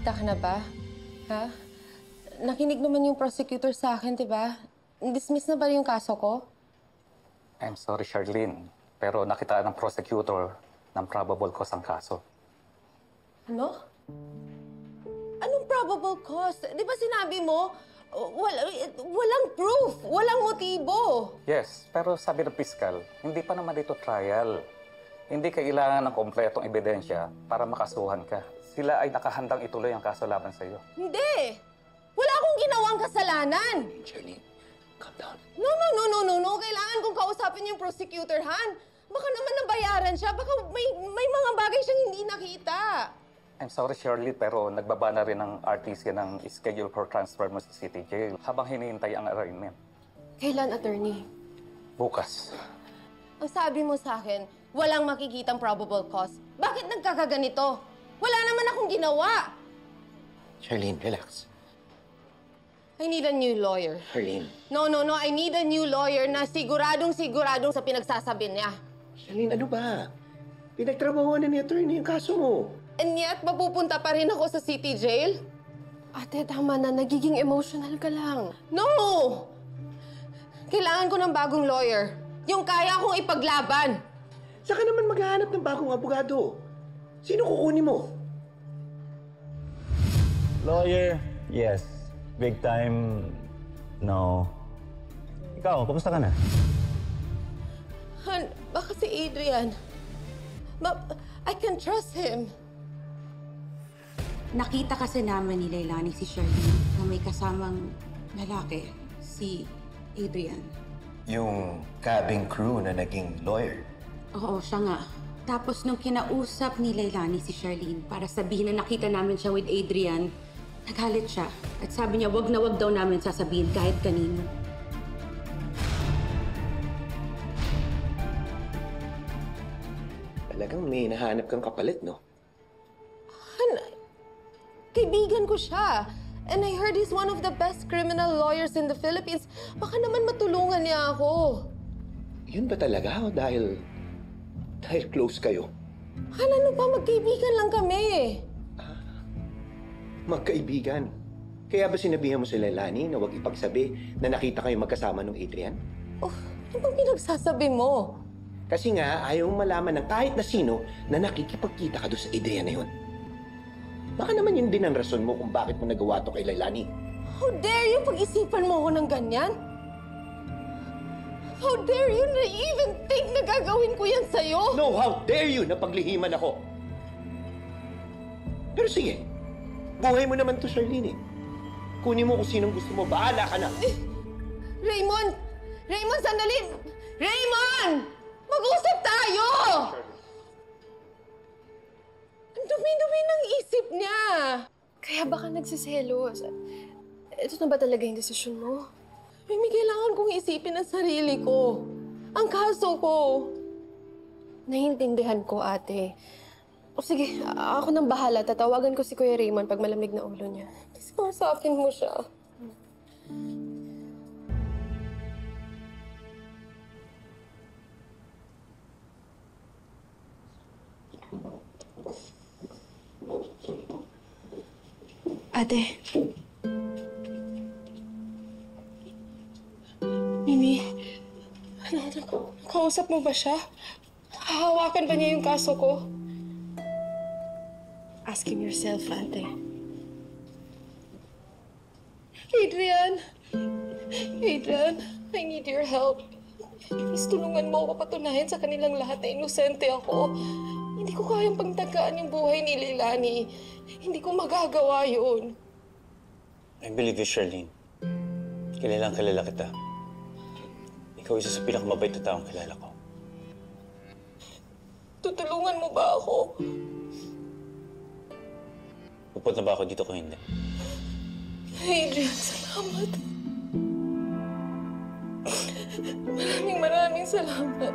nakapagsalita ka na ba? Ha? Nakinig naman yung prosecutor sa akin, di ba? Dismiss na ba yung kaso ko? I'm sorry, Charlene. Pero nakitaan ng prosecutor ng probable cause ang kaso. Ano? Anong probable cause? Di ba sinabi mo, walang proof, walang motibo? Yes, pero sabi ng piskal, hindi pa naman dito trial. Hindi kailangan ng kompletong ebidensya para makasuhan ka. Sila ay nakahandang ituloy ang kaso laban sa iyo. Hindi! Wala akong ginawang kasalanan! Charlene, calm down. No. Kailangan kong kausapin yung prosecutor, Han. Baka naman nabayaran siya. Baka may mga bagay siyang hindi nakita. I'm sorry, Shirley, pero nagbaba na rin ng RTC ng schedule for transfer mo sa City Jail habang hinihintay ang arraignment. Kailan, attorney? Bukas. Ang sabi mo sa akin, walang makikitang probable cause. Bakit nagkakaganito? Wala naman akong ginawa. Charlene, relax. I need a new lawyer. Charlene. No. I need a new lawyer na siguradong sa pinagsasabi niya. Charlene, ano ba? Pinagtrabahuan na ni attorney yung kaso mo. And yet, mapupunta pa rin ako sa city jail? Ate, tama na. Nagiging emotional ka lang. No! Kailangan ko ng bagong lawyer. Yung kaya kong ipaglaban. Saka naman maghahanap ng bagong abogado. Sino kukunin mo? Lawyer, yes. Big time, no. Ikaw, kumusta ka na? Han, baka si Adrian. I can trust him. Nakita kasi namin ni Leilani si Charlene na may kasamang lalaki, si Adrian. Yung cabin crew na naging lawyer. Oo, siya nga. Tapos nung kinausap ni Leilani si Charlene para sabihin na nakita namin siya with Adrian, nagalit siya. At sabi niya, wag na wag daw namin sasabihin kahit kanino. Talagang may nahanap kang kapalit, no? Han, kaibigan ko siya. And I heard he's one of the best criminal lawyers in the Philippines. Baka naman matulungan niya ako. Yun ba talaga? O dahil close kayo? Han, ano pa? Magkaibigan lang kami. Magkaibigan. Kaya ba sinabihan mo si Leilani na huwag ipagsabi na nakita kayo magkasama ng Adrian? Oh, ano bang pinagsasabi mo? Kasi nga, ayaw mong malaman ng kahit na sino na nakikipagkita ka doon sa Adrian na yun. Baka naman yun din ang rason mo kung bakit mo nagawa to kay Leilani. How dare you pag-isipan mo ako ng ganyan? How dare you na even think na gagawin ko yan sa'yo? No, how dare you na paglihiman ako? Pero sige, buhay mo naman to, Charlene. Kunin mo kung sinong gusto mo. Bahala ka na. Raymond! Raymond, sandali! Raymond! Mag-usap tayo! Ang dumi-dumi ng isip niya. Kaya baka nagsiselos. Ito na ba talaga yung desisyon mo? May kailangan kong isipin ang sarili ko. Ang kaso ko. Naiintindihan ko, ate. O sige, ako nang bahala. Tatawagan ko si Kuya Raymond pag malamig na ulo niya. Kausapin mo siya. Ate. Mimi, kausap mo ba siya? Hahawakan ba niya yung kaso ko? Ask him yourself, ate. Adrian! Adrian, I need your help. Please, tulungan mo ako patunayan sa kanilang lahat na inosente ako. Hindi ko kayang pagtagaan yung buhay ni Leilani. Hindi ko magagawa yun. I believe you, Charlene. Kilalang kilala kita. Ikaw isa sa pinakamabait na taong kilala ko. Tutulungan mo ba ako? Pupunta ba ako dito kung hindi? Adrian, salamat. Maraming salamat.